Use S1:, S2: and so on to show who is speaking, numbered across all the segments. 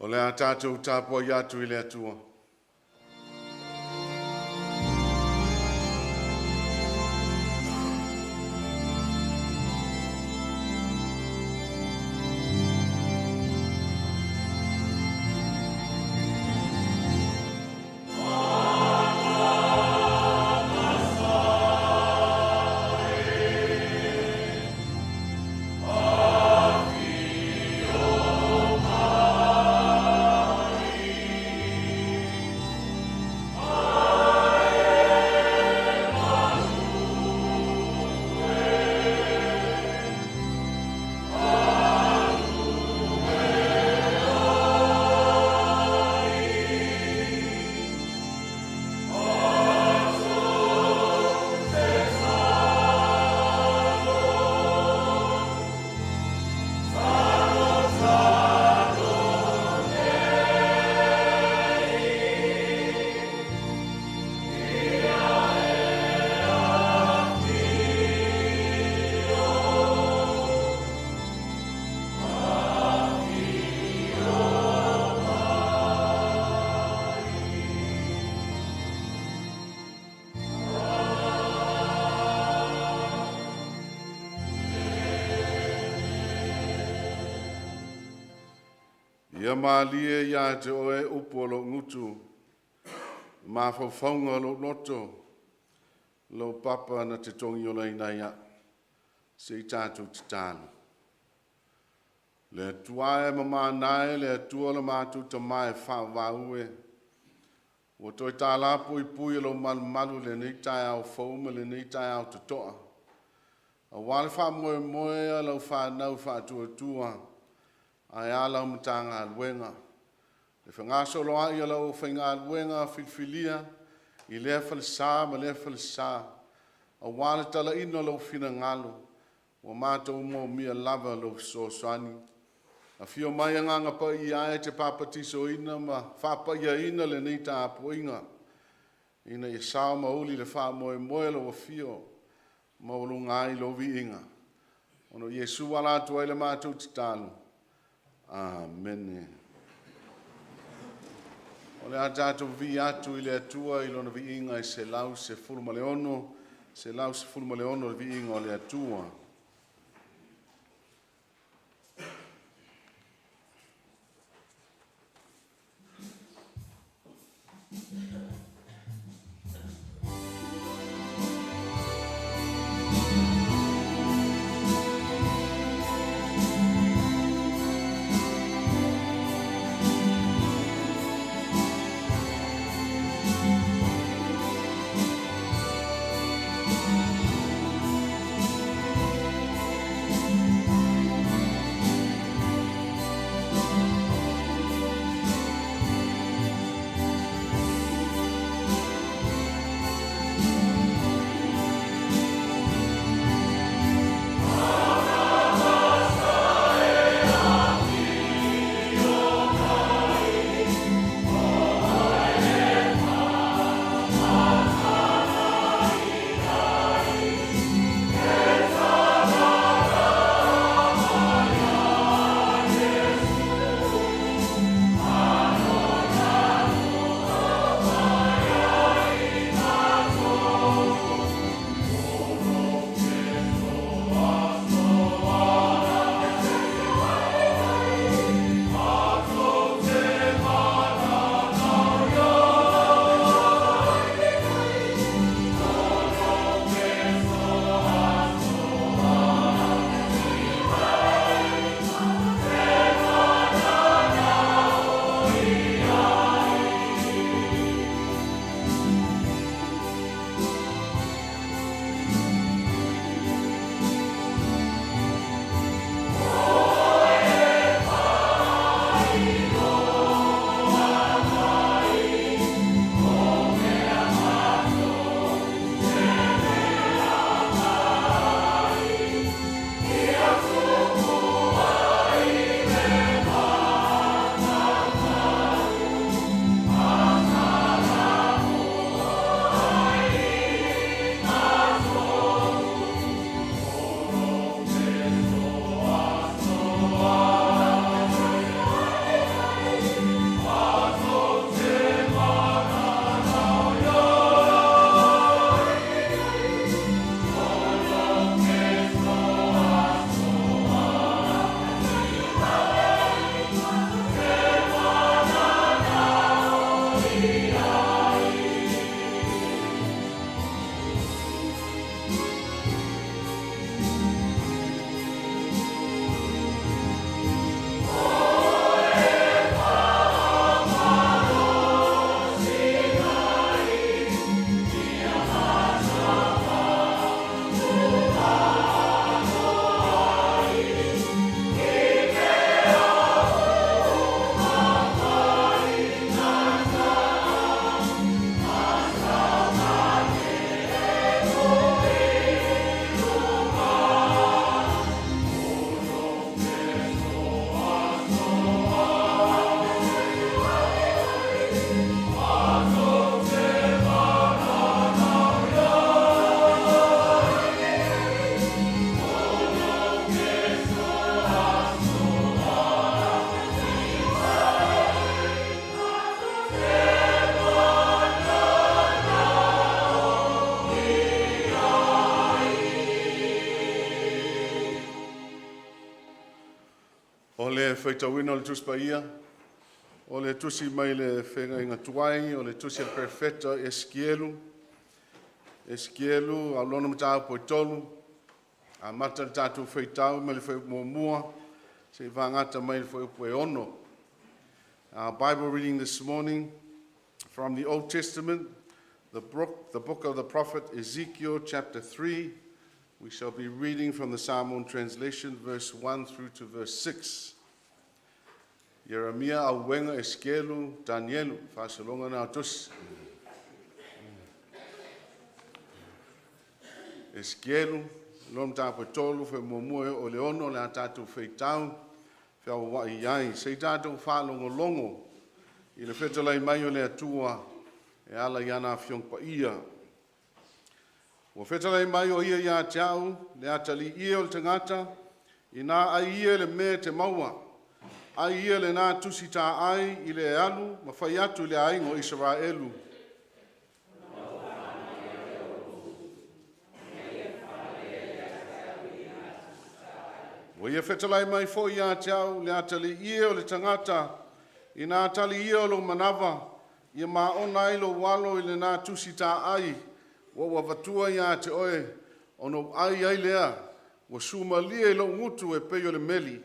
S1: O le a tātou tāpua i atu I le atua. Ia maalie ia te oe upo lo ngutu, ma whawhaunga lo loto, lo papa na te tongi o leina ia, se I tātou te tālu. Le tuae mama nae, le tua le mātou ta mai whawaue, o toi tā la pui pui lo malu le nei tai au whauma, le nei tai au te toa. A wale wha moe moe, lo wha nau wha tua tua, ai ala mtanga alwenga. Le whanga solo ai ala o whainga alwenga filfilia, I lea falsa ma lea falsa. A wale tala ino lo fina ngalo, wa mātou mo mia lava lo so sani. A fio mai nganga pa I ae te papatiso ina ma whapa ia ina le nei tā poinga. Ina I sao mauli le wha moe moe lo wa fio, maulu ngai lo vi inga. Ono Yesu wala tuai le mātou titalu. Amen. O le a tātou vi atu I le atua I lona vi inga I se lau se fulma le ono, se lau se fulma le ono le vi inga o le atua. le whaitawina o le tusi paia, o le tusi mai le whenga tuai, o le tusi al perfecta Eskielu, a lona matau po tolu, a mata le tātou whaitau, mai le whaimua, se vangata mai le whaipoe ono. Our Bible reading this morning from the Old Testament, the book of the prophet Ezekiel, chapter 3. We shall be reading from the Samoan translation, verse 1 through to verse 6. Jeremia auwenga Eskelu Danielu, fasalonga na tus. Eskelu, lom tapo tolu fe momue o leono le atatu feitau, fe awa iai, se tātou whālongo longo, i le whetalai mai o le atua, e ala iana fiong pa ia. O whetalai mai o ia ia tiau, le atali ia o le tangata, i nā ai ia le mea te maua, ai ia le nā tusi tā ai i le alu, ma whai atu le aingo Israelu. O ia whetalai mai fo ia tiau, le atali ia o le tangata, i nā atali ia o lo manawa, ia mā ona i lo walo i le nā tusi tā ai, wa watua ia te oe, ono ai ai lea, wa sumalia i lo ngutu e peo le meli.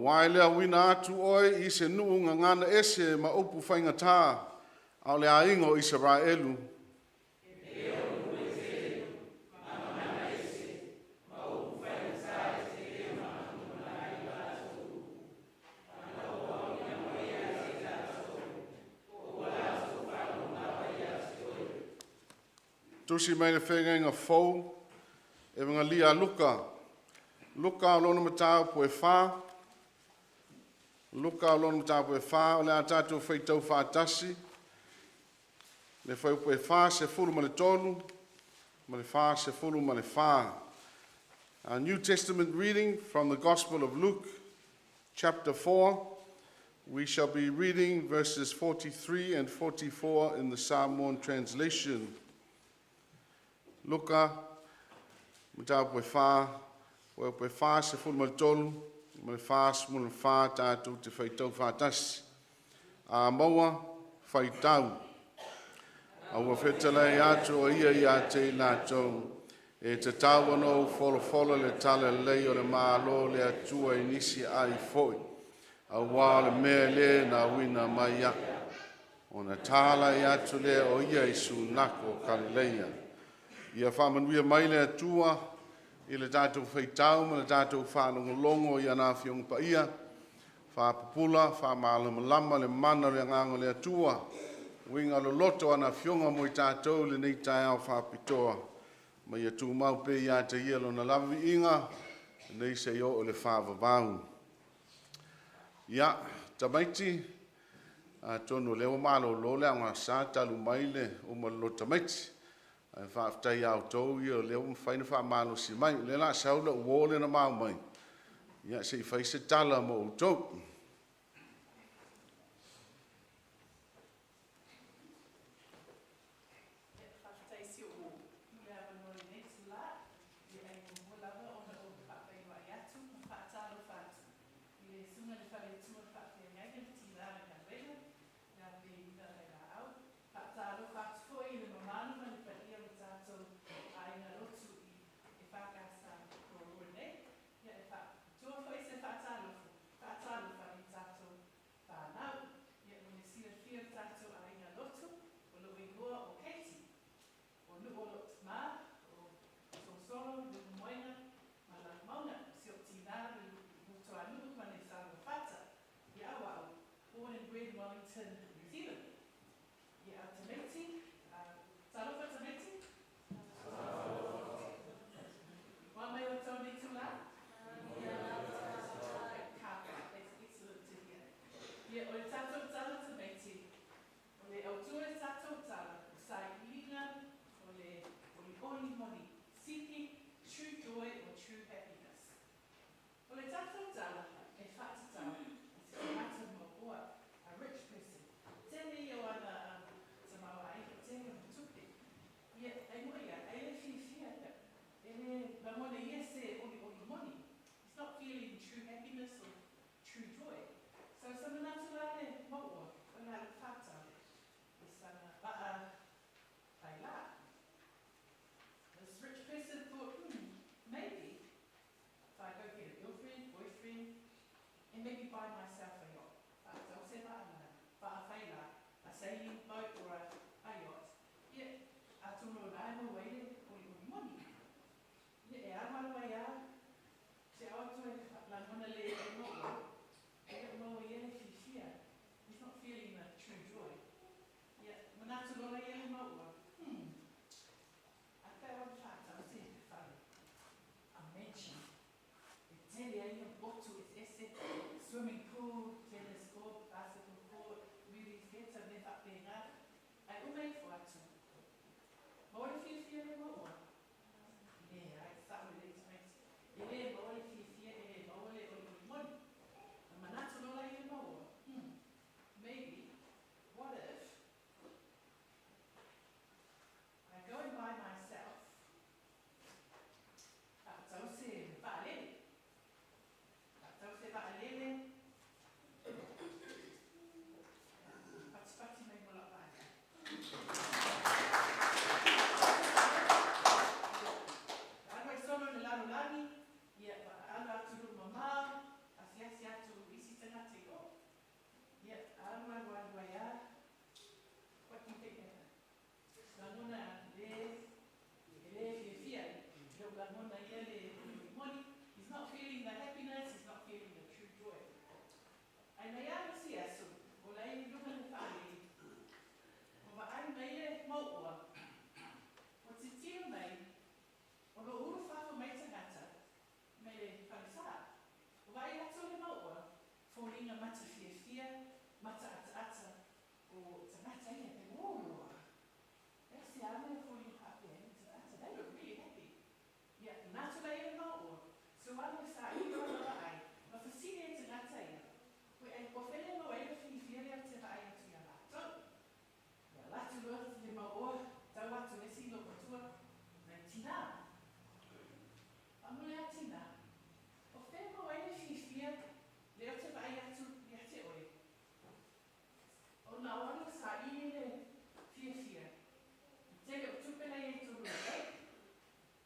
S1: Wailea wina atu oe i se nuu ngangana ese ma upu whaingatā au le aingo Israelu. Tusi mai le whengenga fau, e mga lia luka. Luka o lona matau po e wha. Luka o lona matau po e wha, o le atatu whaitau whātasi. Le whau po e wha se fulu ma le tolu, ma le wha se fulu ma le wha. Our New Testament reading from the Gospel of Luke, chapter 4. We shall be reading verses 43 and 44 in the Samoan translation. Luka, matau po e wha se fulu ma le tolu, ma le wha se fulu ma le wha tātou te whaitau whātasi. A maua whaitau. Aua whetalai atu o ia te nātou, e te tāwano wholo le tala lei o le mālo le atua i nisi ai foi. Aua le mea le na wina mai a. O na tāla i atu le o ia i sunako Galileia. Ia whamanuia mai le atua, i le tātou whaitau, ma le tātou whanongolongo i ana fiong pa ia, whapupula, whamalama le mana le ngango le atua, winga lo loto ana fionga mo i tātou le nei tai au whapitoa, ma ia tū mau pe ia te ia lo na lawi inga, nei se yo o le whavavau. Ia, tamaiti, tono leo malo lo le anga sa talu maile o malo tamaiti, whaftai au tau i o leo mwhaina whamalo si mai, le la saula uo le na mau mai. Ia se i whaise tala mo o tau.
S2: He's not feeling true happiness or true joy. So some natulale maua, wala fata, is this rich person thought, maybe if I go get a girlfriend, boyfriend, and maybe buy myself a yacht. I'll say a sailing boat or a yacht. Yeah, I don't know, I'm away for money. Yeah, I'm away out. Se auto la mona le no. I don't know if he's here. He's not feeling the true joy. Yeah, manatu lola yele no. I felt fact I was saying I mentioned Lotu is swimming pool, tennis court, basketball court, movie theatre, Vaegaau. I umei for it. But what if you feel remote one? Yeah, I start with it. Ele but what if you feel but what if money? Manatu lola you know. Maybe. What if I go and buy myself he's not feeling the happiness, he's not feeling the true joy. I may have see us, or I look at the family. But I may motor. What's it deal, mate? Or the old father made a matter, made a fansa. Why that's all the motor? Falling a matter fear, matter at or it's a matter, oh, let's see, I'm going to fall you happy, and they look really happy. Yeah, that's what I know. So I was like, you know what I, but for senior to that time, and for feeling away if you feel it to buy into your laptop. The last words in my own, that was to listen to the 19. I'm going to Tina. For feeling away if you feel, they'll to buy it to get it away. Oh, now I was like, you need fear. Take it to play to the right.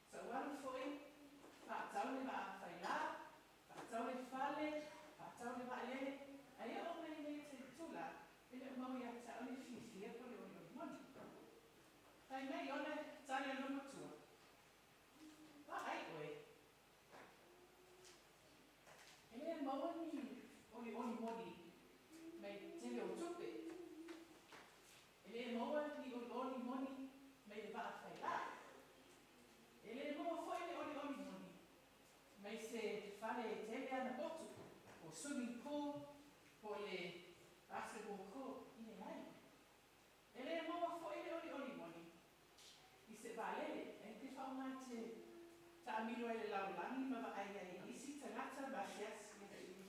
S2: So one for it, but only about Vaegaau, but only Fale, but only about Liko. I don't know many to Tula, they don't know yet only fear for your money. I may only tell you no more. But I wait. And then only money may tell you to it. And then only money may about Vaegaau. Ele não foi only money. Mas se fale telha na botu, o swimming pool, o le basketball court, ele aí. Ele não foi only money. E se vale, é que fala mais tá amigo ele lá o lani, mas aí esse tanata baixas, ele aí.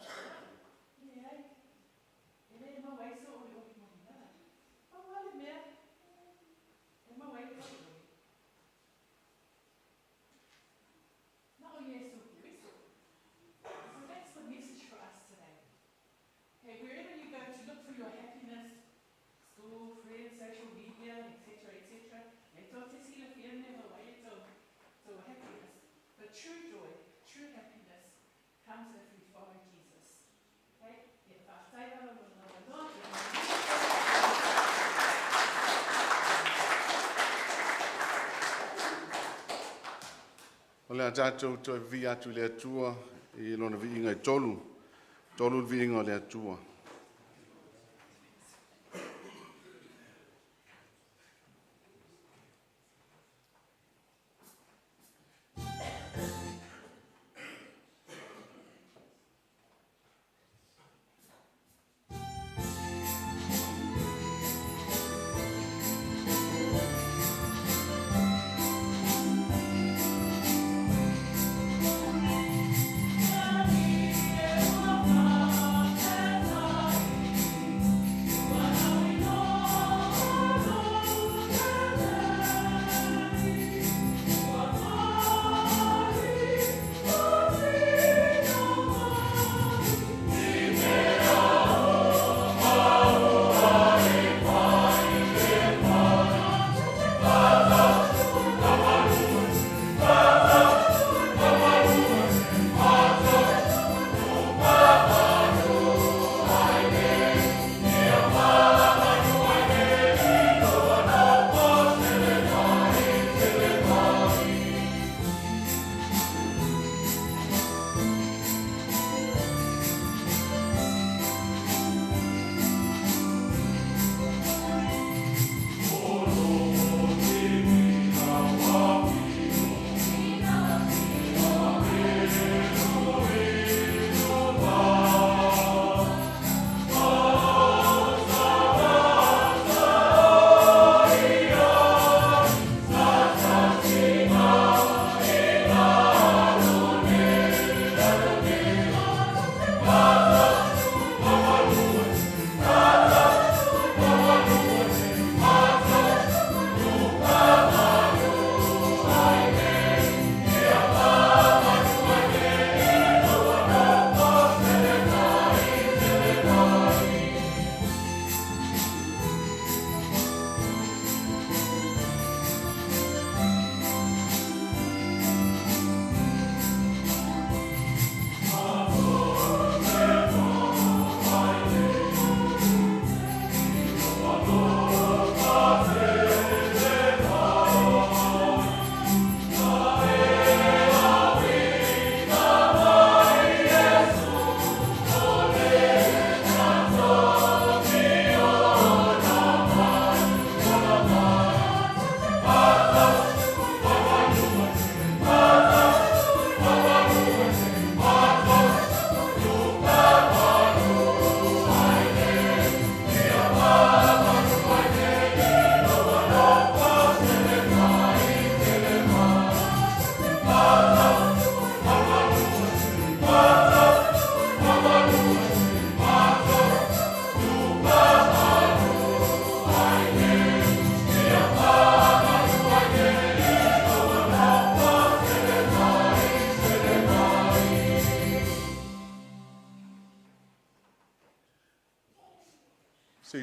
S2: Ele não vai ser only money nada. Não vale mesmo. Ele não vai only money. Oh, yes, so that's the message for us today. Okay, wherever you go to look for your happiness, school, friends, social media, etc., they don't see the fear never way to happiness. But true joy, true happiness comes if we follow Jesus. Okay? If I say that, I will know.
S1: O le tātou toi vi atu le atua I lona vi inga I tolu vi inga le atua.
S3: Thank you.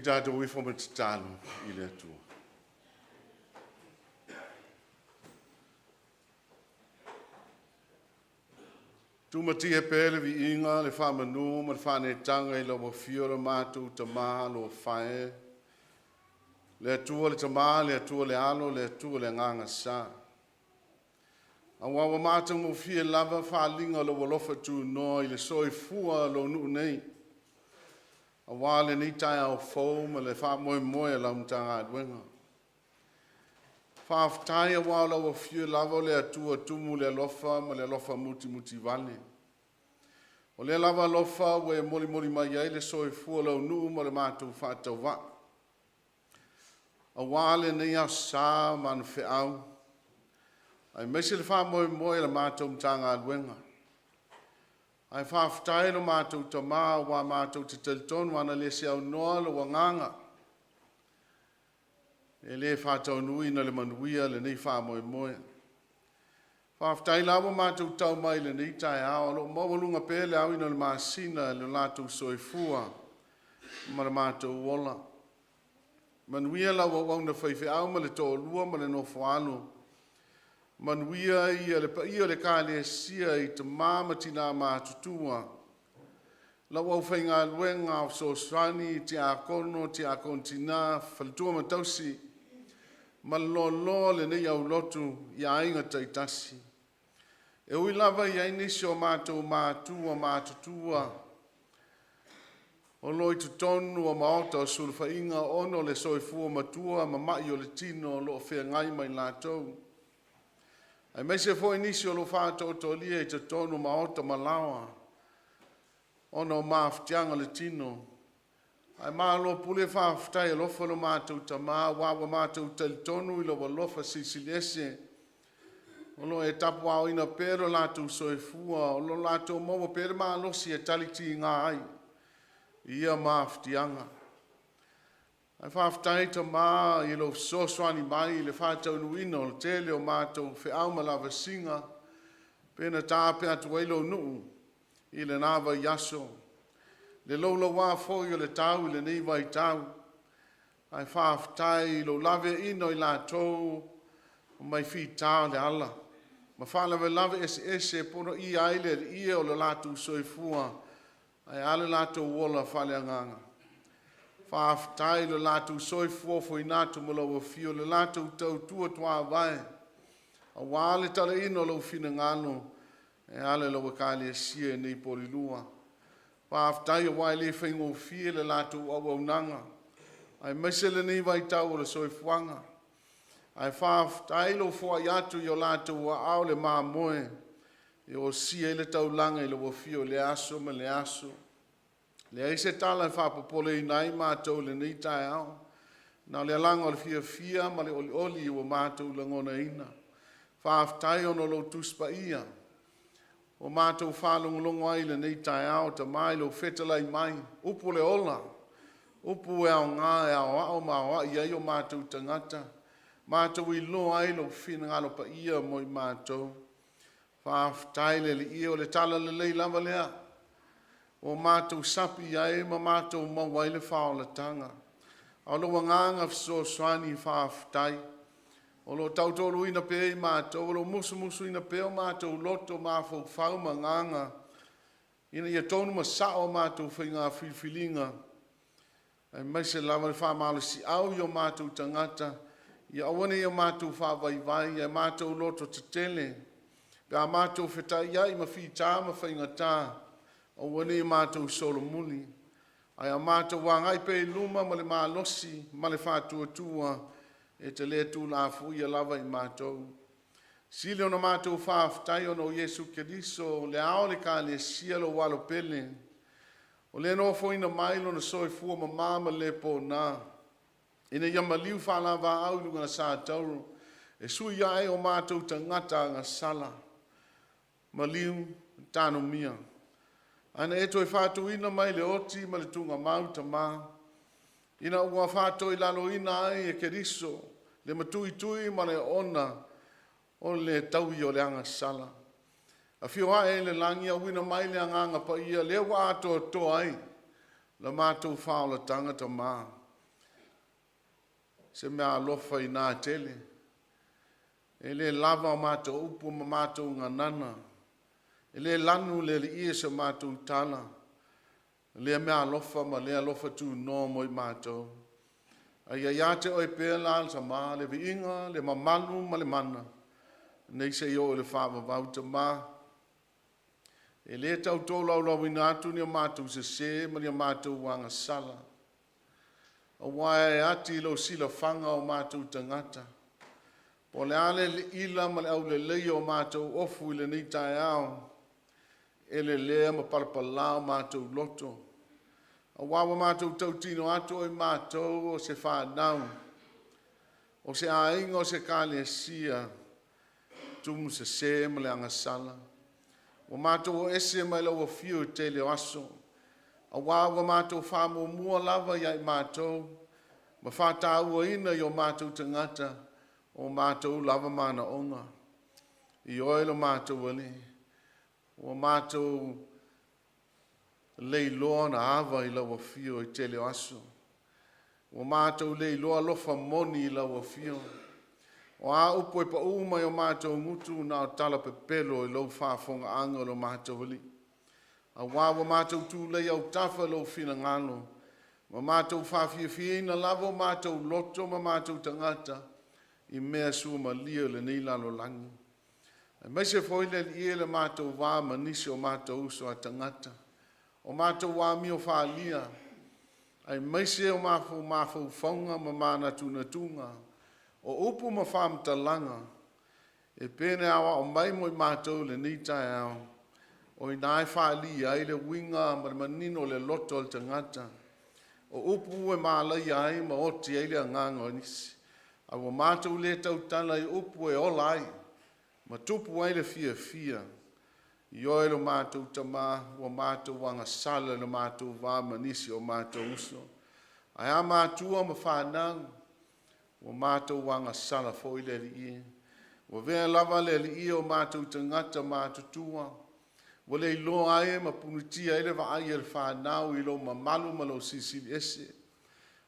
S1: tātou i whoma te tālu i le atua. Tūmati e pēle vi inga le whamanu ma le whanetanga i lo mo fiora mātou ta maha lo whae. Le atua le ta maha, le atua le alo, le atua le nganga sa. A wawa mātou mo fie lava whalinga lo walofa tu noa i le soi fua lo nuu nei. A wale ni tai au fau ma le wha moe moe la mtanga adwenga. Whaaftai a wala wa fie lava le atua tumu le lofa ma le lofa muti muti vale. O le lava lofa we moli moli mai ai le soi fua lau nuu ma le mātou whātau wa. A wale nei a sā man whi au. Ai mese le wha moe moe le mātou mtanga adwenga. Ai whaaftai lo mātou ta maa wa mātou te teltonu ana le se au noa lo wanganga. E le whātau nui na le manuia le nei wha moe moe. Whaaftai lawa mātou tau mai le nei tai ao lo mawalunga pēle au ina le māsina le lātou soifua ma le mātou wola. Manuia lawa wauna whaiwhi au ma le tō lua ma le no whaanu. Manuia ia le pa ia le kāle sia i te māmatina mātutua. Lawa au whainga luenga au sosrani te akono te akontina whalitua matausi. Malolo le nei au lotu ia inga taitasi. E ui lava ia inisi o mātou mātua mātutua. O loi tu tonu o maota o sulfa inga ono le soifua matua ma mai o le tino lo whea ngai mai lātou. Ai mai se fo inisi o lo whātou to lia i te tonu maota malawa. Ono maaftianga le tino. Ai malo pule whaaftai e lofa lo mātou ta maa, wawa mātou tali tonu i lo walofa sisilese. O lo e tapu au ina pero lātou soifua, o lo lātou maua pero maa losi e taliti ngā ai. Ia maaftianga. Ai whaaftai ta maa i lo soswani mai i le whātou nuina o le tele o mātou wheau malawa singa. Pena tāpe atu eilo nuu i le nāwa yaso. Le lola wā fōi o le tau i le nei vai tau. Ai whaaftai lo lave ino i lātou o mai whi tāo le ala. Ma whālawe lave ese pono i aile ia o le lātou soifua. Ai ale lātou wola whale anganga. Whaaftai lo lātou soifua fo i nātou mula wa fio le lātou tau tua tua vai. A wāle tala ino lo fina ngano. E ale lo wakali e sia nei pori lua. Whaaftai o wai le whaingo fie le lātou au nanga. Ai mesele nei vai tau o le soifuanga. Ai whaaftai lo fua iatu i o lātou a au le maa moe. E o sia i le tau langa i lo wafio le aso ma le aso. Le aise tala i whapapole i nai mātou le nei tai au. Nā le alanga o le fia fia ma le oli oli i o mātou le ngona ina. Whaaftai ono lo tuspa ia. O mātou whālongolongo ai le nei tai au ta mai lo whetalai mai. Upu le ola. Upu e au ngā e au au maua i ai o mātou tangata. Mātou i lo ai lo whina ngalo pa ia mo i mātou. Whaaftai le ia o le tala le lei lava lea. O mātou sapi ai ma mātou mawai le whaolatanga. Au lo wanganga fso swani whaaftai. O lo tautolu ina pe i mātou, o lo musu ina pe o mātou loto māwhau whau manganga. Ina ia tonu ma sao mātou whainga whiwhilinga. Ai mai se lava le whamalo si au i o mātou tangata. Ia awane i o mātou whawaiwai, ia mātou loto te tele. Pea mātou whetai ai ma whi tā ma whainga tā. Awane i mātou solomuni. Ai a mātou wangai pe luma ma le mālosi, ma le whātua tua. E te le tu la fu ia lava i mātou. Sile ona mātou whaaftai ono Jesu Keriso, le ao le ka le sia lo walo pele. O le no fo ina mailo na soi fua ma mama le po nā. Ina ia maliu whalava au lunga na sa tauru. E sui ai o mātou tangata ngā sala. Maliu tāno mia. Ana e toi whātou ina mai le oti ma le tunga mau ta mā. Ina ua whātou i lalo ina ai e Keriso. Le matui tui ma le ona o le tau i o le anga sala. A whio hae le langi a wina mai le anganga pa ia le wa ato to ai. La mātou whaola tangata mā. se mea alofa I nā tele. E le lava o mātou upu ma mātou nganana. E le lanu le ia se mātou tala. Le mea alofa ma le alofa tu no mo I mātou. Ai ia te oi pēla sa mā le viinga, le mamalu ma le mana. Nei se yo le whawa vauta mā. E le tau tō lau lau ina atu ni o mātou se ma ni o mātou wanga sala. O wae ati lo sila whanga o mātou tangata. Po le ale le ila ma le au le leio o mātou ofu I le ni tae ao. E le lea ma palapala o mātou loto. O wawa mātou tau tino atu o I mātou o se whanau. O se ainga o se kāle sia. Tumu se ma le angasala. O mātou o ese mai lau o fiu te leo aso. A wawa mātou whamo mua lava iai mātou. Ma whātāua ina I o mātou tangata. O mātou lava mana onga. I oelo mātou wale. O mātou leiloa na awa I lau o fiu I te leo aso. O mātou leiloa lofa moni I lau o fiu. O a upo I pa uma I o mātou ngutu na o tala pepelo I lau whaafonga anga o lo mātou wali. A wawa mātou tū lei au tafa lau whina ngalo. Ma mātou whawhiawhia ina lavo mātou loto ma mātou tangata. I mea sua ma lia le nei lalo langi. A mai se foile li le mātou wā manisi o mātou uso a tangata. O mātou wā mi o whaalia. Ai mai se o mafou whaunga ma mana tuna tunga. O upu ma whamta langa. E pene awa o mai mo I mātou le nei tae ao. O I nai whaalia ai le winga ma le manino le loto al tangata. O upu e mālai ai ma oti ai le anganga o nisi. A wa mātou le tau tala I upu e ola ai. Ma tupu ai le fia. I oi lo mātou tamā, wa mātou wanga sala le mātou wā manisi o mātou uso. Ai a mātua ma whanau. Wa mātou wanga sala fo I le li I. Wa vea lava le li I o mātou tangata mātou tua. Wa le ilo ai ma punutia I le wa ai le whanau I lo ma malu ma lo sisili ese.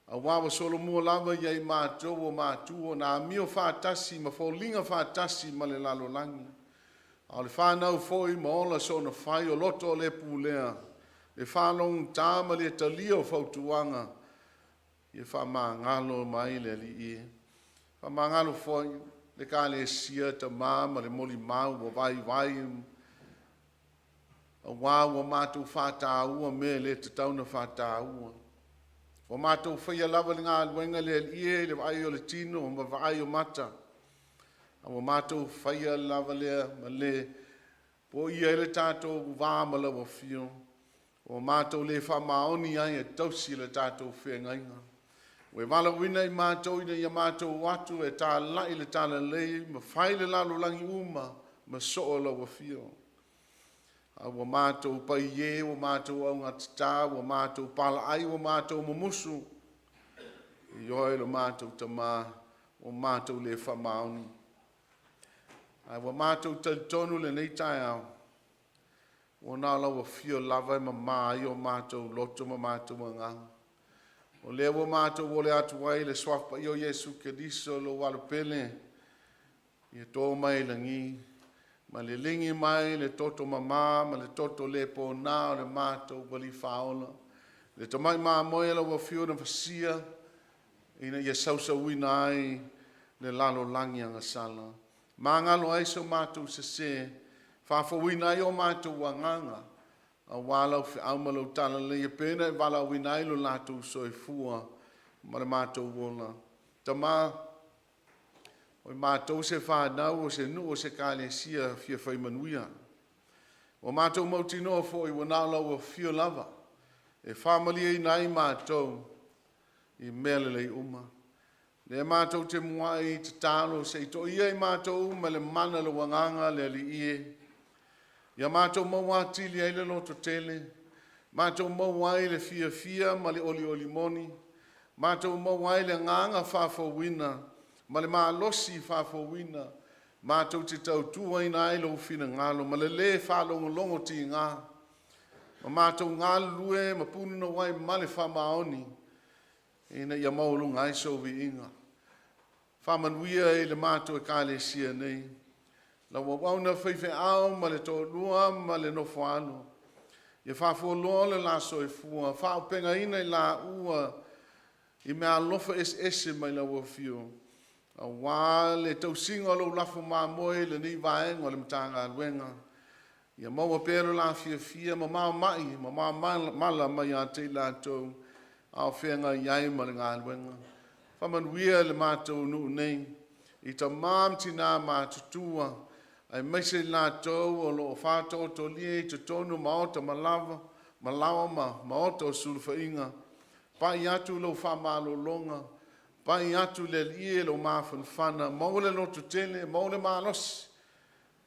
S1: A wawa solo mua lava iai mātou o mātua na mio whātasi ma fōlinga whātasi ma le lalo langi. A le whanau foi ma ola so na whai o loto le pūlea. Le whanong tāma le talia o whautuanga. I whamā ngalo mai le li I. Whamā ngalo foi le ka le sia ta māma le moli mau o vai. A wawa mātou whātāua me le te tauna whātāua. O mātou whaia lava ngā luenga le I le vai o le tino o ma vai o mata. O mātou whaia lava lea ma le po ia le tātou wāmala o fio. O mātou le whamaoni ai e tausi le tātou whengainga. O e wala wina I mātou ina ia mātou watu e tā lai le tāna lei ma whai le lalo langi uma ma soo la o fio. O mātou pai e, o mātou au ngatita, o mātou pala ai, o mātou mamusu. I oi lo mātou tamā, o mātou le whamaoni. O mātou talitonu le nei tae au. O nā lau a fio lava ma mai o mātou loto ma mātou manganga. O le o mātou o le atu wai le swapa I o Yesu Keriso lo walupele. I tō mai langi. Ma le lingi mai, le toto mamā, ma le toto le pōnā o le mātou wali whaola. Le tamai mā moe la wa whio na whasia, ina ia sausa wina ai le lalo langi anga sala. Mā ngalo ai so mātou se, whawha wina ai o mātou wanganga, a wālau whi aumalau tala le ia pēna e wala wina ai lo lātou so e fua, ma le mātou wola. Tamā, o mātou se whanau o se nu o se kāle sia fia whaimanuia. O mātou mautinoa fo I wanaulau o fio lava. E whamalia I nai mātou I melelei uma. Le mātou te muai te tālo se I to ia I mātou ma le mana le wanganga le li ie. Ia mātou mawatili ai le loto tele. Mātou mawai le fia ma le oli moni. Mātou mawai le nganga whawhawina. Ma le mālosi whawhawina, mātou te tautua I nai lo whina ngalo, ma le whalongolongo ti ngā. Ma mātou ngā lue, ma pununa wai ma le whamaoni, ina ia maulunga ai so vi inga. whamanuia e le mātou e kālesia nei. La wawana whaiwhi au ma le tō lua ma le nofo alo. Ia whawholoa le la soifua, whaupenga ina i la ua i mea alofa ese mai la wafio. A wā le tausinga lo lafo mā moe le ni vaenga le mtanga luenga. Ia maua pero la fia ma mai, ma mala mai a te la tau au whenga iai ma le ngā luenga. Whamanuia le mātou nuu nei, i ta mam tina mātutua, ai meise la tau o lo whātou to lia i te tonu maota malawa maota o sulwhainga. Pai atu lo whamalo longa, pai atu le lie lo mawhanwhana, maule lotu tele, maule malos,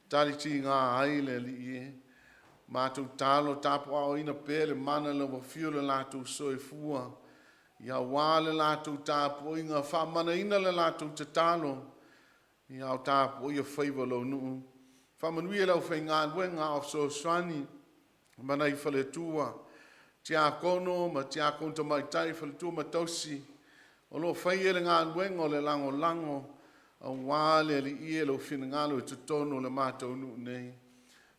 S1: tali ti ngā ai le lie. Mātou talo tapu au ina pēle mana le wafio le lātou soifua, ia wāle lātou tapu inga whamana ina le lātou te talo, ia au tapu ia whaiva lo nuu. Whamanuia lau whai ngā luenga o so swani, manai whale tua, tia kono ma tia konta mai tai whale tua ma tausi, o lo whai ele ngā luenga o le lango, a wāle li ie lo whina ngalo i te tono le mātou nuu nei.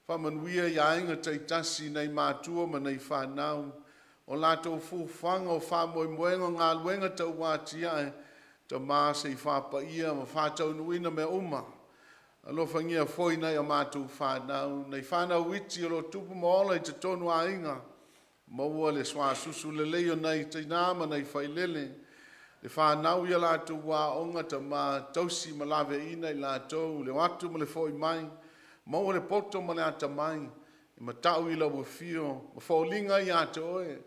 S1: Whamanuia ia inga taitasi nei mātua ma nei whanau, o lātou fuwhanga o whamoe moenga ngā luenga tau wātia e, ta māsa i whapaia ma whātau nuina me uma. Alo whangia foi nei a mātou whanau, nei whanau iti o lo tupu maola i te tonu a inga, maua le swa susu le leo nei te nāma nei whailele, le whanau ia lātou wā onga ta mā tausi ma lawe ina i lātou, le watu ma le foi mai, maua le poto ma le ata mai, i ma tau i lau fio, ma whaulinga i ata oe,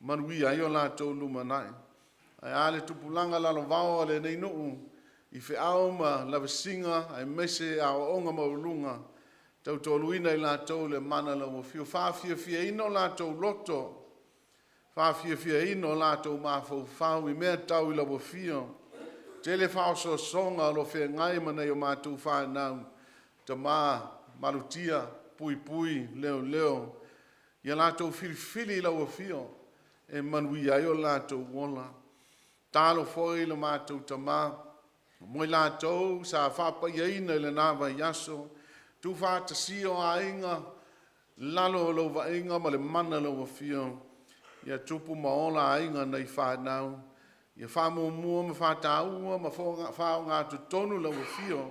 S1: manuia i o lātou luma nai. Ai ale tupulanga lalo vao le nei nuu, i whi au ma lawe singa, ai mese a o onga maulunga, tau tōluina i lātou le mana lau fio, whawhia ino lātou loto, whawhia ino lātou mawhau whau, i mea tau i lau fio, tele whao so songa lo whea ngai mana i o mātou whanau, ta mā, marutia, pui, leo, ia lātou whiri lau fio, e manuia i o lātou wola. Tālo foi le mātou ta mā, moi lātou sa whapaia ina le nāwa yaso, tu whātasio a inga, lalo lo wa inga ma le mana lo wa fio, ia tupu maola a inga nei whanau, ia whamumua ma whātaua ma whao ngā tutonu lo wa fio,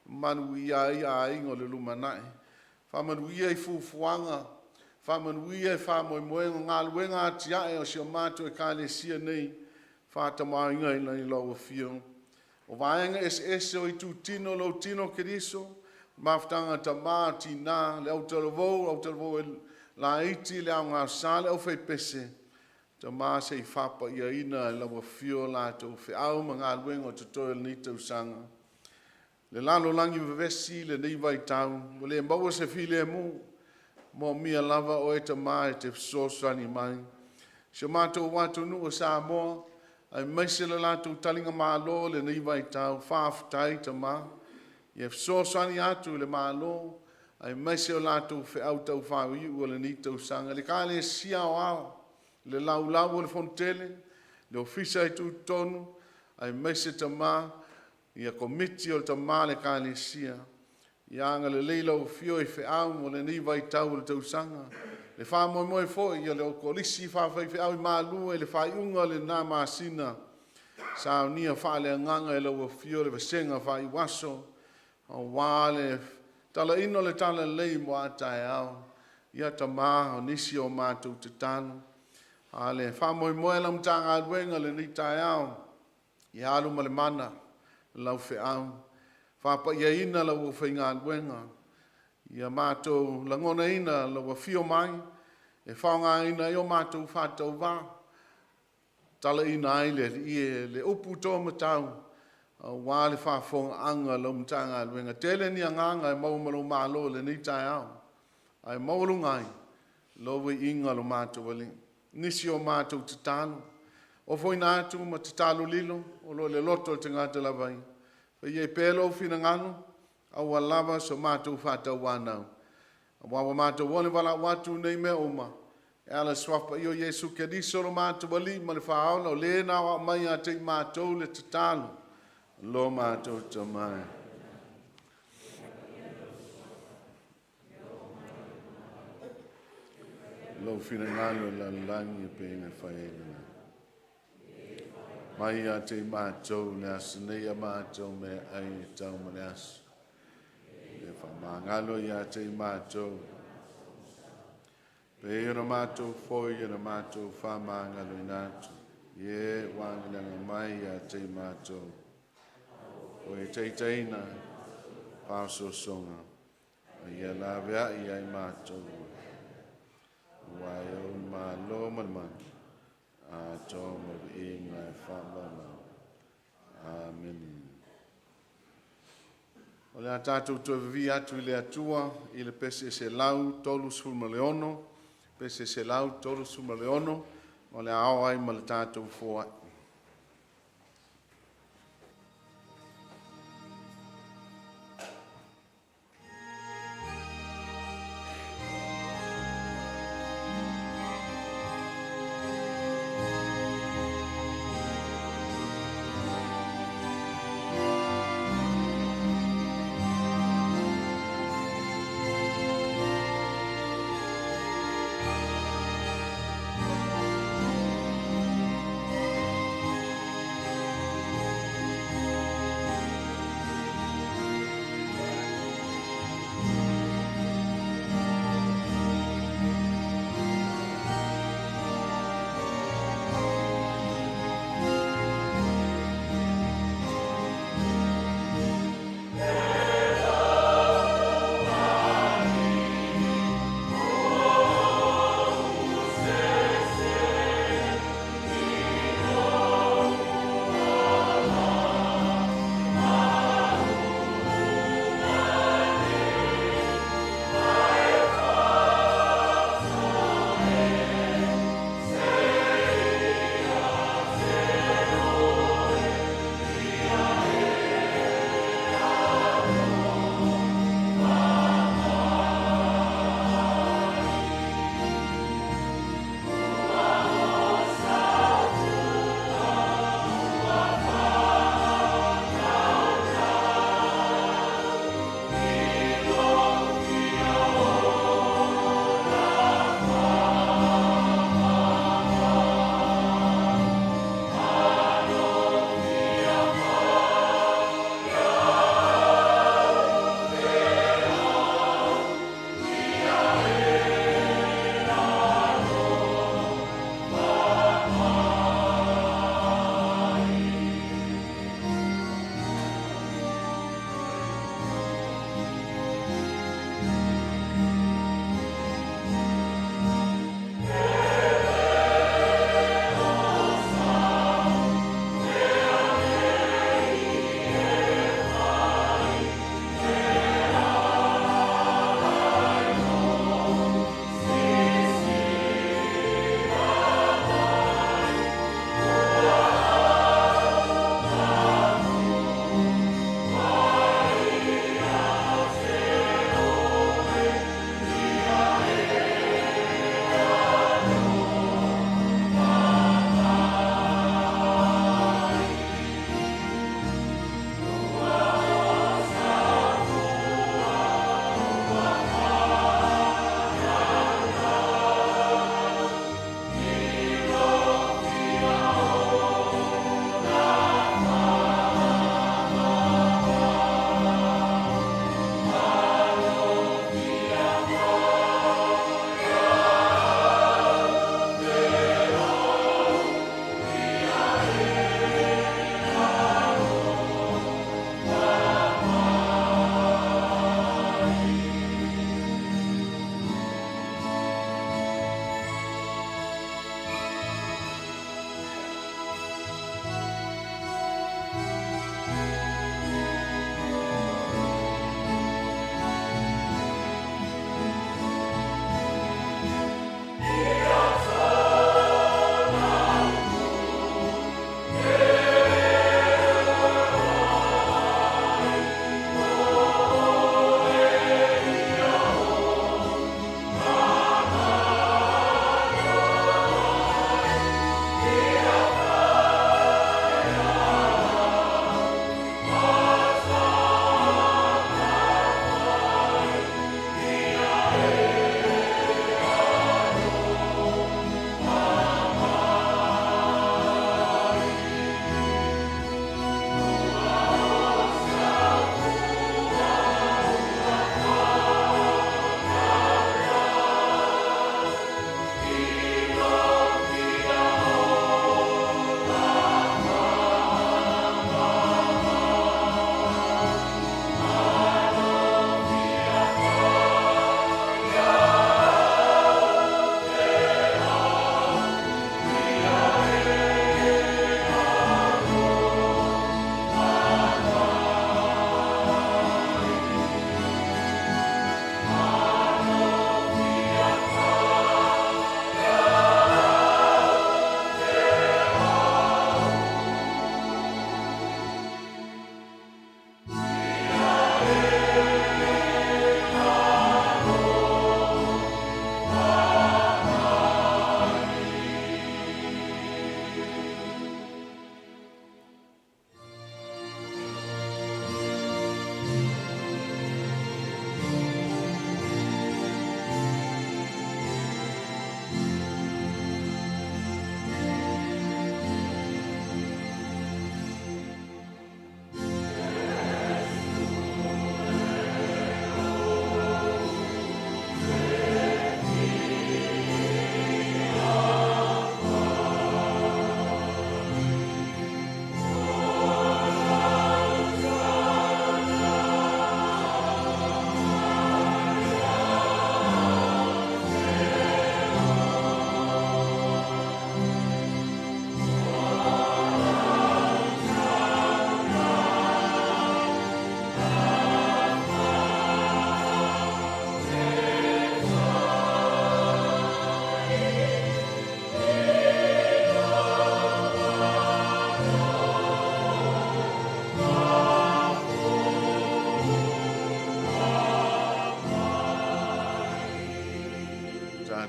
S1: manuia i a inga le lumanai. Whamanuia i fufuanga, whamanuia i whamoemoenga ngā luenga atiae o si o mātou e kālesia nei, whātamainga i nei lo wa fio. O vaenga ese o i tu tino lo tino keriso, maftanga ta mā tina, le au talavou e la iti le au ngā sāle au whai pese, ta mā se i whapa ia ina e lawa fio lātou, whi au ma ngā luenga o te toi ni tau sanga. Le lalo langi vavesi le nei vai tau, mo le mbaua se file mu, mo mia lava o e ta mā e te sosani mai. Se mātou watu nu o sā moa, ai maise le lātou talinga mālo le nei vai tau, whāwhitai ta mā. Ia sosani atu le mālo, ai maise o lātou whi au tau whāwi ua le ni tau sanga. Le kāle sia o au, le lau o le fontele, le ofisa i tu tonu, ai maise ta mā, ia komiti o ta mā le kāle sia. Ia anga le leila o fio i whi au mo le nei vai tau le tau sanga. Le wha moe foi, ia le o kolisi whawhai au i mālua, le whai unga le nā māsina. Sauniga wha le nganga e lau fio le vasenga whai waso. O wā le tala ino le tala lei mo atai au. Ia ta mā o nisi o mātou te tanu. A le wha moe lam tanga aduenga le ni tai au. Ia alu ma le mana, lau whi au. Whapa ia ina lau whi ngā aduenga. Ia mātou langona ina lawa fio mai, e whaonga ina i o mātou whātau wā. Tala ina ai le upu tō matau, wā le whāwhonga anga lau mtanga aluenga. Tele ni anganga e maumalo mālo le ni tai au. Ai maulu ngai, lau i inga lo mātou wali. Nisi o mātou te tālu. O foi nātu ma te tālu lilo, o lo le loto te ngāta lawai. Wai e pēlo whina nganu, au alava so mātou whātau wānau. Wawa mātou wale wala watu nei me oma. E ala swapa i o Jesu Keriso lo mātou wali, ma le whaola o le nā wa mai a te mātou le te tālu. lo mātou tamai. Lo whina ngalo la langi e pēnga whaenga. Mai a te mātou ne asanei a mātou me ai tau mane asu. E whamangalo i a te mātou. Pe ira mātou foi ira mātou whamangalo i nātu. Ie wānginanga mai a te mātou. O e teiteina pāsosonga. Ia la vea i ai mātou. Wai o mā lo man. A tōma i ngai whamana. Amen. O le a tātou tue vivi atu i le atua, i le pese se lau tolu suma leono, pese se lau tolu suma leono, o le ao ai ma le tātou fōa.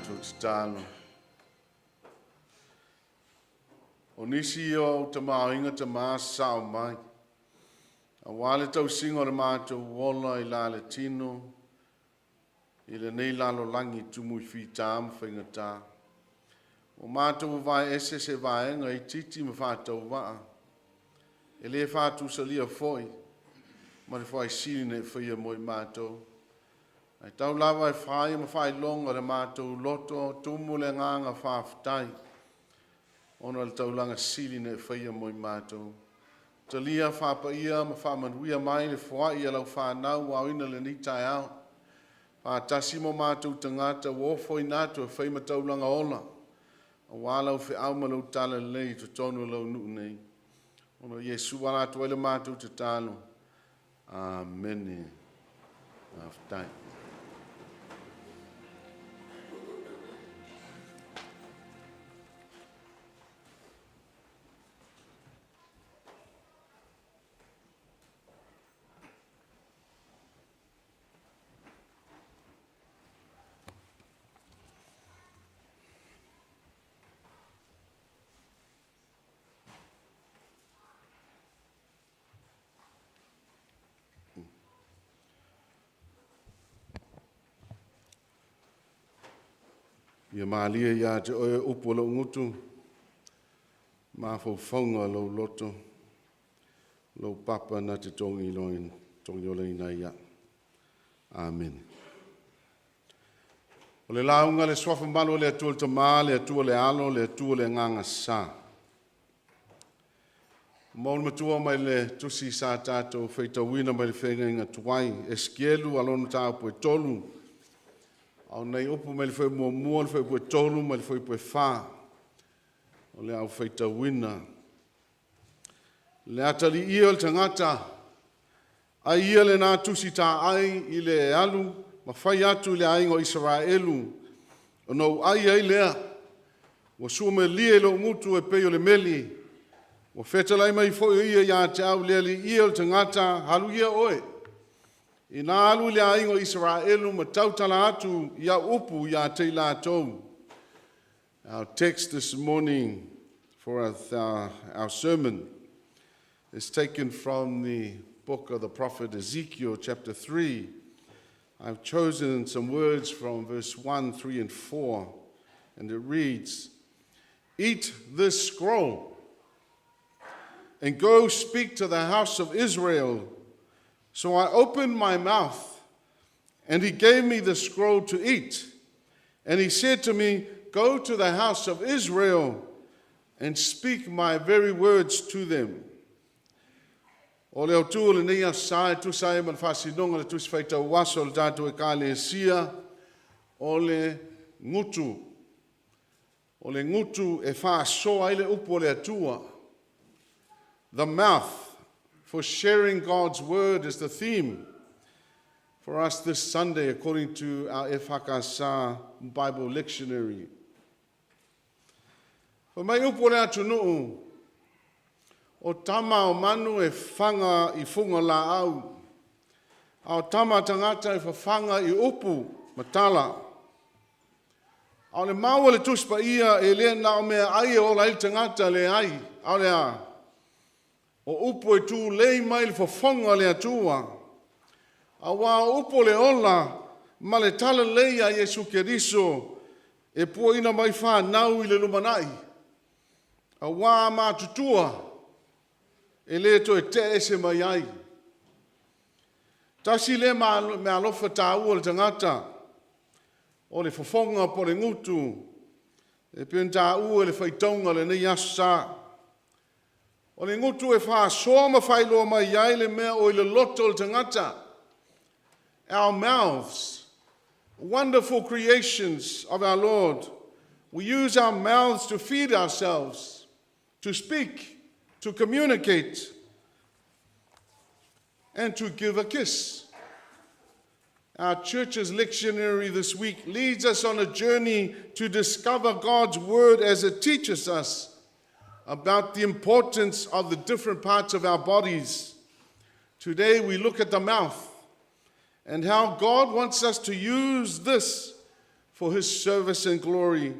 S1: mātou te tāno. O nisi o te maoinga te māsao mai. A wale tau singo le mātou wola I la le tino. I le nei lalo langi tumu I whitām whaingatā. O mātou vai ese se vaenga I titi ma whātou waa. E le whātou sa lia foi. Ma le whai sine whaia moi mātou. Ai tau lawa e whai ma whai longa le mātou loto tumu le nganga whāwhitai. Ono le taulanga siline whaia moi mātou. Ta lia whāpaia ma whāmanuia mai le whai alau whānau au ina le nitai au. Whātasi mo mātou tangata wofoi nātua whai ma taulanga ola. A wālau whi au malau tala lei to tonu lau nuu nei. Ono Yesu wala tuaile mātou te tālo. Amen. Aftai. Ia maalia ia te oe upo lo ngutu, ma whauwhaunga lo loto, lo papa na te tongi loin, tongi o leina ia. Amen. O le launga le swafa malo le atua le tama, le atua le alo, le atua le nganga sa. Maul matua mai le tusi sa tato, feita wina mai le whenga inga tuai, eskielu alonu tau poe tolu, au nei upu mai le whai mua, le whai pue tolu, mai le whai pue wha. O le au whaita wina. Le atali ia le tangata. A ia le nā tusi tā ai I le alu, ma whai atu le aingo Israelu. O nou ai ai lea. Wa sua me lie lo ngutu e peo le meli. Wa whetalai mai fo ia ia te au lea li ia le tangata, halu ia oe. I nā alu le aingo Israelu ma tautala atu ia upu ia te lātou. Our text this morning for our sermon is taken from the book of the prophet Ezekiel, chapter 3. I've chosen some words from verse 1, 3, and 4, and it reads, "Eat this scroll, and go speak to the house of Israel. So I opened my mouth, and he gave me the scroll to eat. And he said to me, go to the house of Israel and speak my very words to them." O leo tu le nia sai tu sai man fasinonga le tu faita waso le tatu e kale sia o le ngutu. O le ngutu e fa so ai le upo le atua. The mouth. For sharing God's word is the theme for us this Sunday, according to our Efakasa Bible lectionary. For mai upo le atu nuu, o tama o manu e whanga I funga la au. Ao tama tangata e whanga I upu matala. Ao le maua le tuspa ia e lea nao mea ai o la il tangata le ai. Ao le a. O upo e tu lei mai le whawhonga le atua. A wā upo le ola, ma le tala lei a Yesu Keriso, e pua ina mai wha nau I le lumanai. A wā mā tutua, e le to e te ese mai ai. Tasi le me alofa tā ua le tangata, o le whawhonga po le ngutu, e pien tā ua le whaitonga le nei asa. O le ngutu e wha soa ma whailoa mai iai le mea o le loto le tangata. Our mouths, wonderful creations of our Lord. We use our mouths to feed ourselves, to speak, to communicate, and to give a kiss. Our church's lectionary this week leads us on a journey to discover God's word as it teaches us about the importance of the different parts of our bodies. Today we look at the mouth and how God wants us to use this for his service and glory.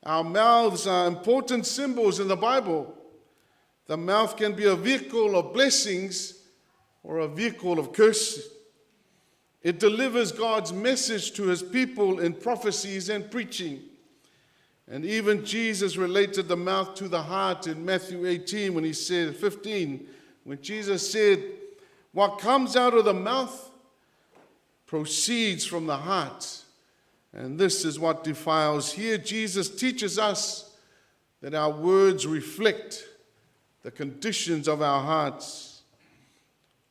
S1: Our mouths are important symbols in the Bible. The mouth can be a vehicle of blessings or a vehicle of curse. It delivers God's message to his people in prophecies and preaching. And even Jesus related the mouth to the heart in Matthew 18 when he said, 15, when Jesus said, what comes out of the mouth proceeds from the heart. And this is what defiles. Here Jesus teaches us that our words reflect the conditions of our hearts.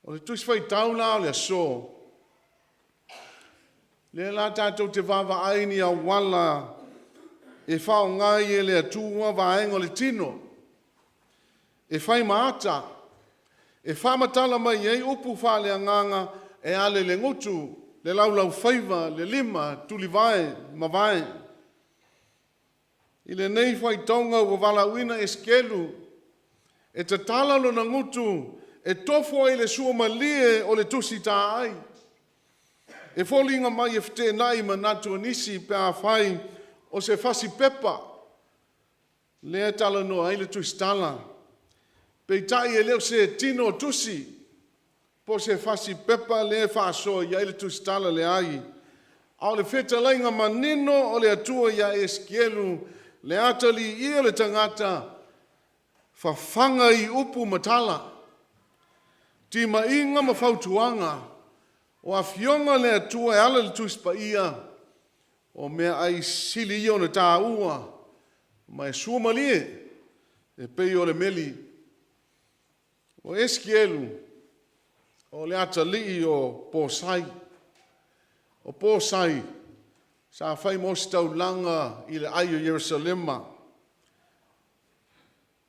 S1: O le tusi fai tauna o le aso. Le la tātou te vava aini a wala e whao ngai e le atua vaenga le tino. E whai maata. E whamatala mai ei upu wha le anganga e ale le ngutu. Le laulau whaiva, le lima, tuli vai, mawai. I le nei whai taunga o wala uina e skelu. E te talalo na ngutu, e tofo e le sua malie o le tusi tā ai. E fōlinga mai e fte nai manatu nisi pe a whai o se fasi pepa. Le tala no ai le tusi tala. Pe tai e leo se tino tusi. Po se fasi pepa le whaaso ia ele tu stala le ai. Au le wheta lainga manino o le atua ia eskielu le atali ia le tangata whawhanga i upu matala. Ti mainga ma whautuanga o a fionga le atua e ala le tuspa ia o mea ai sili ia o na tā ua ma e suomalie e pei o le meli. O eskielu o le atali o pōsai. O pōsai, sa whai mosi taulanga i le ai o Yerusalema.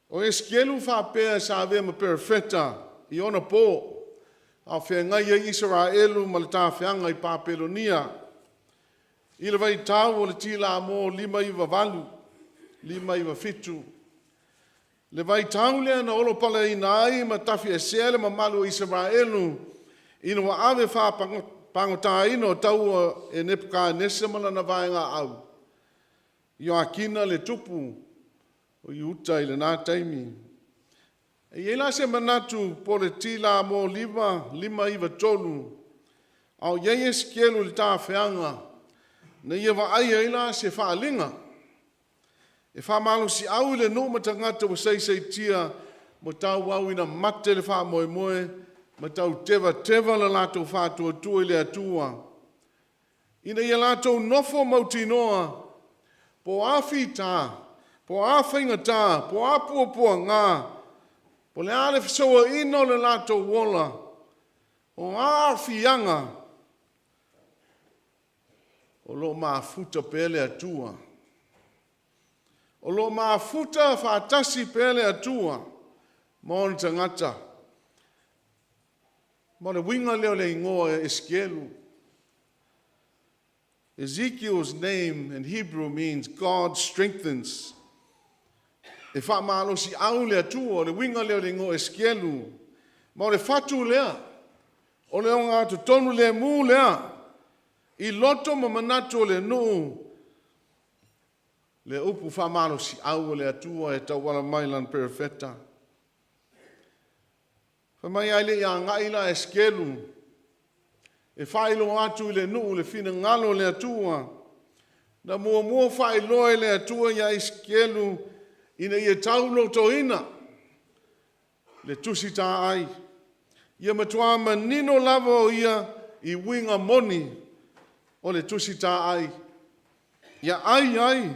S1: O eskielu whapea sa avea ma perfeta i ona pō. A whea ngai a Israelu ma le tāwhianga i Papelonia. I le vai tau o le tila mō 5:5. Le vai tau lea na olo pala i nai ma tafi e sele ma malu Israelu ina wa ave wha pangota ino tau e nepuka nese mana na vaenga au. I o akina le tupu o i uta i le nā taimi. E iela se manatu po le tila mo 5:5 au iei eskelu le tā whianga na ia wa aia ila se whaalinga. E whamalo si au le no ma tangata o sei tia mo tau au ina mate le wha moe moe ma tau teva le lato whātua tua le atua. Ina ia lato nofo mautinoa po awhi tā, po awhinga tā, po apua ngā, po le ale fisoa ino le lato wola o awhianga o lo mafuta pele atua. O lo mafuta whaatasi pele atua mo ni tangata. Mo le winga leo le ingoa eskielu. Ezekiel's name in Hebrew means God strengthens. E whaamalo si au le atua, le winga leo le ingoa eskielu. Mo le fatu lea. O leo ngā tu tonu le mū lea. I loto ma manatu le nuu. Le upu whamaro si au le atua e tau wala mailan perfeta. Whamai aile ia ngaila eskelu. E whailo atu le nuu le fina ngalo le atua. Na mua whailo le atua ia eskelu ina ia taulo toina. Le tusi tā ai. Ia matua manino lava o ia I winga moni o le tusi tā ai. Ia ai.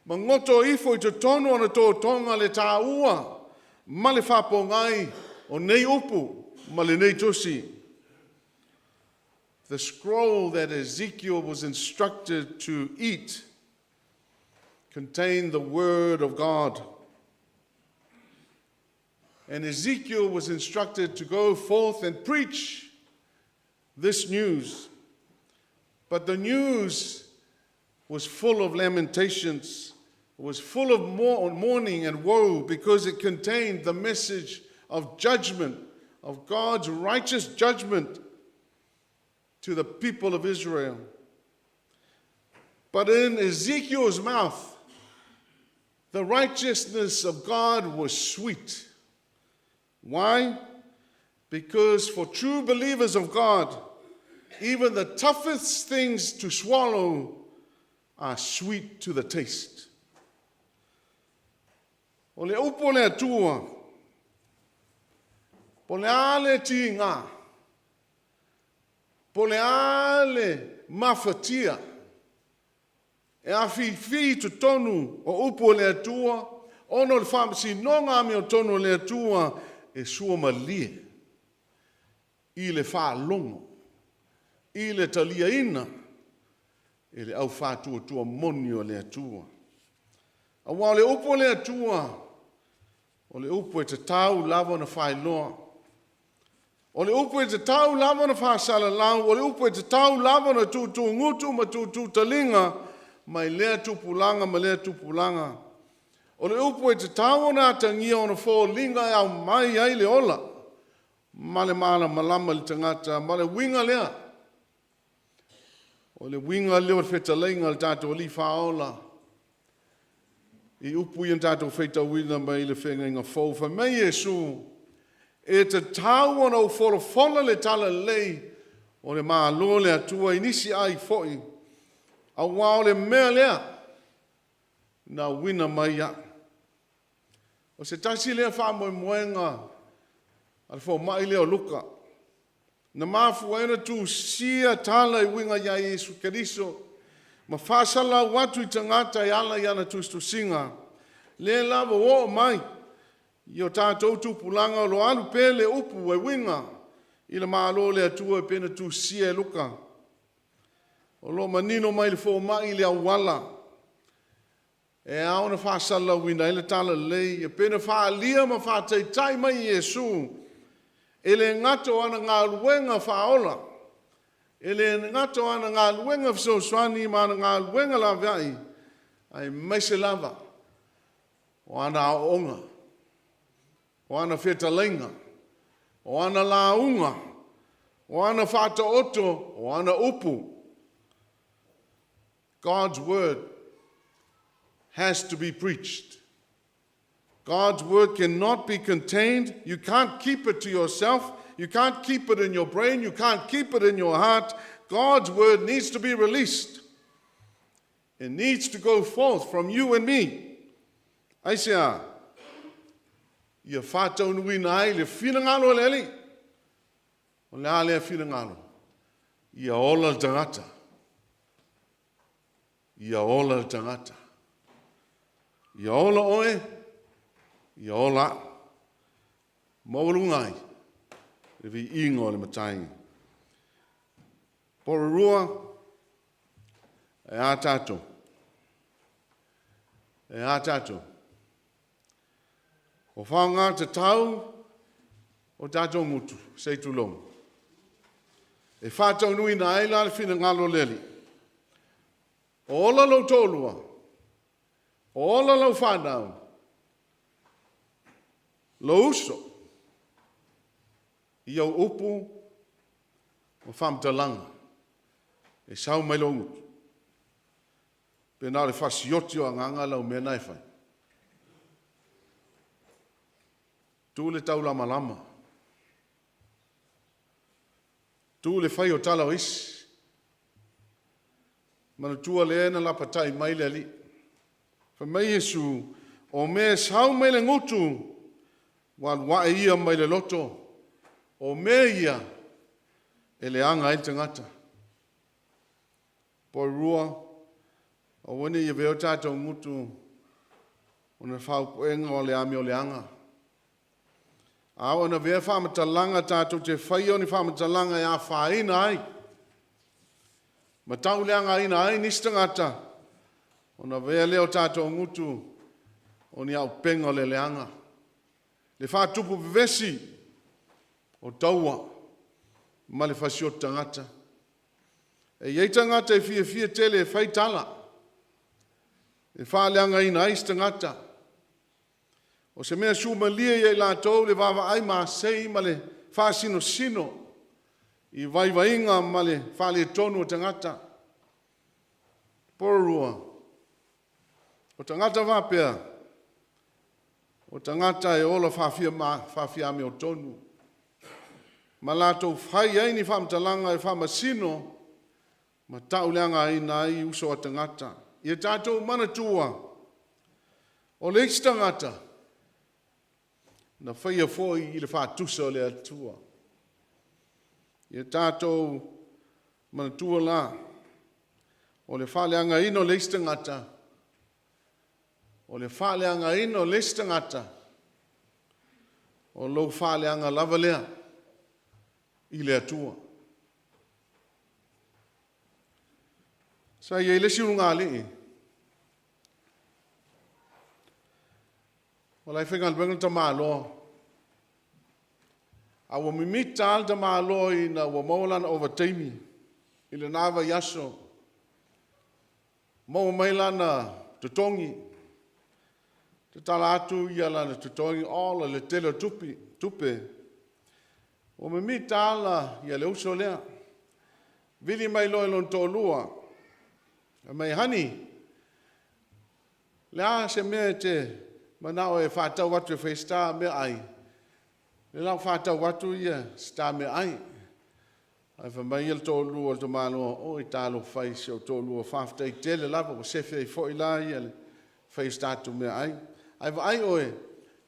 S1: Ma ngoto ifo I te tono ana tō tonga le tā ua. Ma le whapongai o nei upu ma le nei tusi. The scroll that Ezekiel was instructed to eat contained the word of God. And Ezekiel was instructed to go forth and preach this news. But the news was full of lamentations. It was full of mourning and woe because it contained the message of judgment, of God's righteous judgment to the people of Israel. But in Ezekiel's mouth, the righteousness of God was sweet. Why? Because for true believers of God, even the toughest things to swallow are sweet to the taste. O le upo le atua, po le ale tinga, po le ale mafatia, e a fi tu tonu o upo le atua, ono le whamsi nonga mi o tonu le atua, e sua malie, i le wha longo, i le talia ina, e le au whātua tua moni o le atua. A wā le upo le atua, o le upo e te tau lava na whai loa. O le upo e te tau lava na wha sala lau, o le upo e te tau lava na tūtū ngutu ma tūtū talinga, mai lea tupulanga ma lea tupulanga. O le upo e te tau na tangia o na fō linga e au mai ai le ola. Ma le mana malama le tangata, ma le winga lea. O le winga leo le whetalainga le tātou li whaola. I upu i an tātou whetawina mai le whenga inga fōu. Wha mei Jesu, e te tau ana o whorofona le tala lei, o le maa loa le atua inisi ai fōi. A wā o le mea lea, na wina mai a. O se tasi lea wha moe moenga, al fō mai leo luka. Na mafu aina tu sia tala I winga ya Yesu Keriso. Ma whasala watu I tangata I ala yana tu singa. Le lava o mai. Io tātou tupulanga lo alu pele upu e winga. Ila maalo le atua e pena tu sia luka. O lo manino mai le fō mai le awala. E aona whasala wina ele tala lei. E pena whaalia ma whāteitai mai Yesu. Ele ngato ana ngā luenga whaola. Ele ngato ana ngā luenga whasoswani ma ana ngā luenga la vai. Ai meise lava. O ana aonga. O ana whetalenga. O ana launga. O ana whata oto. O ana upu. God's word has to be preached. God's word cannot be contained. You can't keep it to yourself. You can't keep it in your brain. You can't keep it in your heart. God's word needs to be released. It needs to go forth from you and me. Aisea, ia whātau nui nai le whinangalo leli. O le alea whinangalo. Ia ola le tangata. Ia ola le tangata. Ia ola oe. Ia ola, maulungai, e vi ingo le matai. Porurua, e a tātou. E a tātou. O whaonga te tau, o tātou mutu, seitu longu. E whātau nui na eila le whina ngalo leli. O ola lau tōlua, o ola lau whanau, lo uso, I au upu, o whamtalanga, e sau mai lo ngutu. Pena le whasioti o anganga lau mea nai whai. Tu le tau lama lama. Tu le whai o tala o isi. Mana tua le ena la patai mai le ali. Wha mai Jesu, o mea sau mai le ngutu, wa ia mai le loto, o mea ia, e le anga I tangata. Po rua, o wene ia veo tātou ngutu, o na whau poenga o le ami o le anga. A o na vea whamatalanga tātou te whai o ni whamatalanga e a whaina ai. Ma tau le anga ina ai nistangata, o na vea leo tātou ngutu, o ni au penga o le anga. Le whātupu vesi o taua ma le whasio tangata. E iei tangata e fia tele e whaitala. E whāleanga ina ais tangata. O se mea suma lia iei lātou le wawa ai maa sei ma le whāsino sino. I vaivainga ma le whāle tonu o tangata. Porua. O tangata wapea. O tangata e ola whawhia me o tonu. Ma lātou whai ai ni whamtalanga e whamasino. Ma tauleanga ina ai uso a tangata. Ia tātou manatua. O leis tangata. Na whaia foi i le whātusa o le atua. Ia tātou manatua la. O le whaleanga ino leis tangata. O le whaleanga ino leis tangata. O lo whaleanga lava lea. I le atua. Sa ia le siu ngā li. O lai whengal bengal ta mālo. A wa mimita al ta mālo i na wa maulana over teimi. I le nāwa yaso. Mau mailana tutongi. Te tala atu i ala na tutongi ola le tele tupe. O mimita ala i ale uso lea. Vili mai loe lon tō lua. Mai hani. Lea se mea te manao e whātau watu e whaista me ai. Le lau whātau watu ia sta me ai. Ai whamai il tō lua to māloa o i tālo whai se o tō lua whāwhtai tele lava o sefe i fo i la ia le whaista tu me ai. Ai wa ai oe.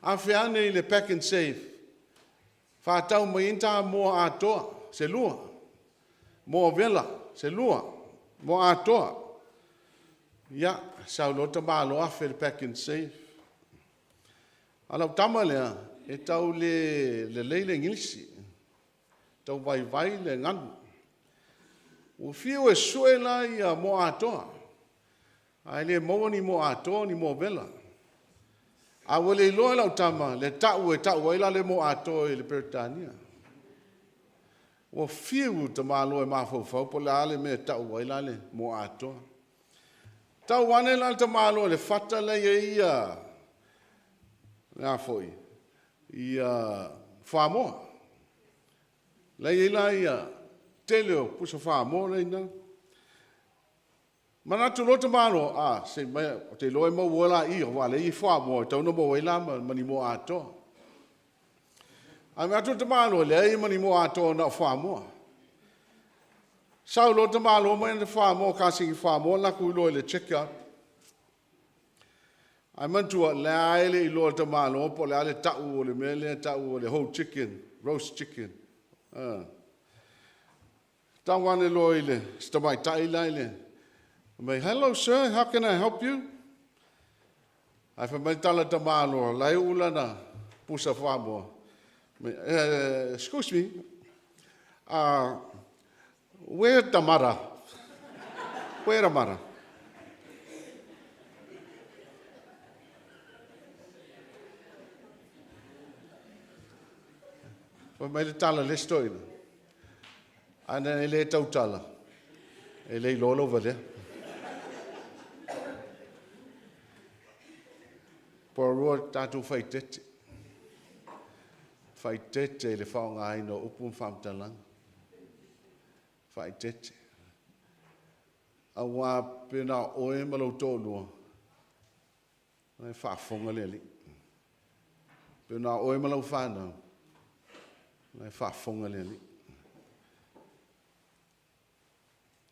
S1: A whiane i le pack and save. Whātau mai inta mua atoa se lua. Mua vela se lua. Mua atoa. Ia, sau lota mālo a where pack and save. Alau tama lea, e tau le leile ngilisi. Tau vai le nganu. O fio e sue la ia mo atoa. Ai le moa ni mo atoa ni mo vela. A wale iloa lau tama, le tau e la le mo atoa i le Peritania. O fio ta mālo e mawhau po le ale me tau e la le mo atoa. Tau wane la ta mālo le fata le ia. Nā foi. Ia whamoa. Lei ila ia teleo pusa whamoa nei na. Manatu lota mālo. Se mai te loe mau wala i o wale i whamoa. Tau no mo ila mani mo atoa. Ai matu te mālo le i mani mo atoa na whamoa. Sau lota mālo mai na whamoa kasi i whamoa laku i loe le check out. Ai mantua le aile i loa ta mālo po le ale tau o le mele, tau o le whole chicken, roast chicken. Tau wane loa i le, stamai tai lai le. Mai, hello sir, how can I help you? Ai whamai tala ta mālo, lai ulana, pusa whamoa. Excuse me, where tamara? Where amara? Mai le tala le stoina. Ana e le tau tala. E le lolo vale. Por roa tatu fai tete. Fai tete le whaonga ai no upun whamtalang. Fai tete. A wā pena oe malo tōnua. Ai whaafonga le li. Pena oe malo whanau. Ai whaafonga le li.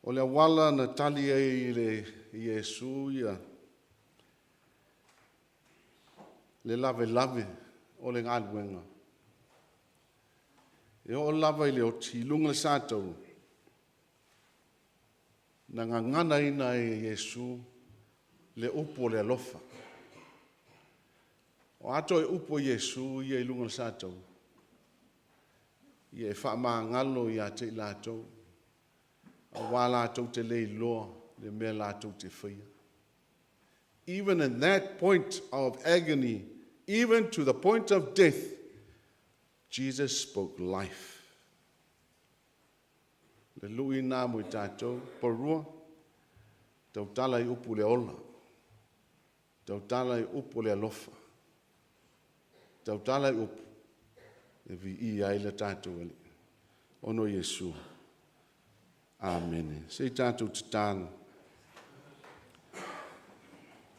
S1: O le wala na tali ai le Iesu ia. Le lave o le ngāluenga. E o lava i le o tilunga le sātou. Na ngangana ina e Iesu le upo le alofa. O ato e upo Iesu ia i lunga le sātou. Ia e wha ngalo ia te lātou. A wā lātou te lei loa, le mea lātou te whaia. Even in that point of agony, even to the point of death, Jesus spoke life. Le lui nā mui tātou, porua, tau tala i upu le ola, tau tala i upu le alofa, tau tala i upu, e vi I ai le tātou ali. Ono Iesu. Amen. Sei tātou te tāna.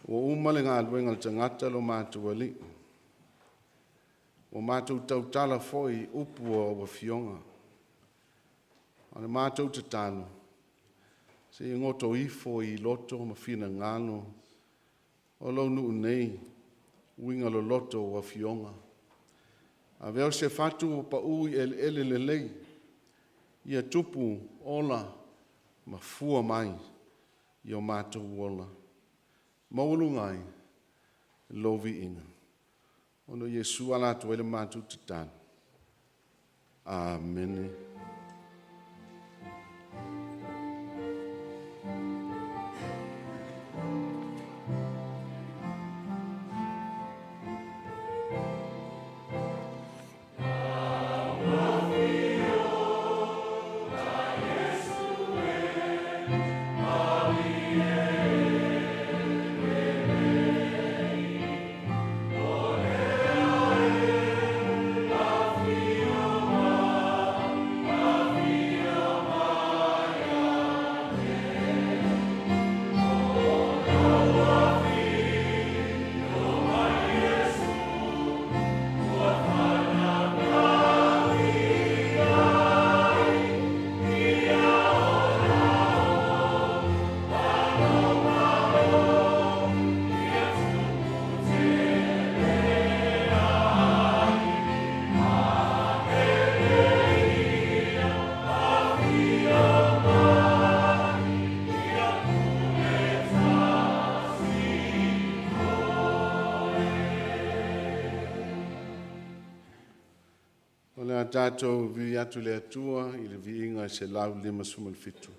S1: O umale ngā luenga le tangata lo mātua li. O mātou tautala foi upu o wa fionga. Ane mātou te tānu. Se i ngoto ifo i loto ma whina ngāno. O lau nuu nei, winga lo loto wa fionga. A veo se fatu o pa ui ele le lei. Ia tupu ola ma fua mai i o mātou ola. Maulu ngai, lovi inga. Ono Yesu ala tu ele mātou te tānu. Amen. Tātou vi atu le atua i le vi inga se lau lima sumal fitu.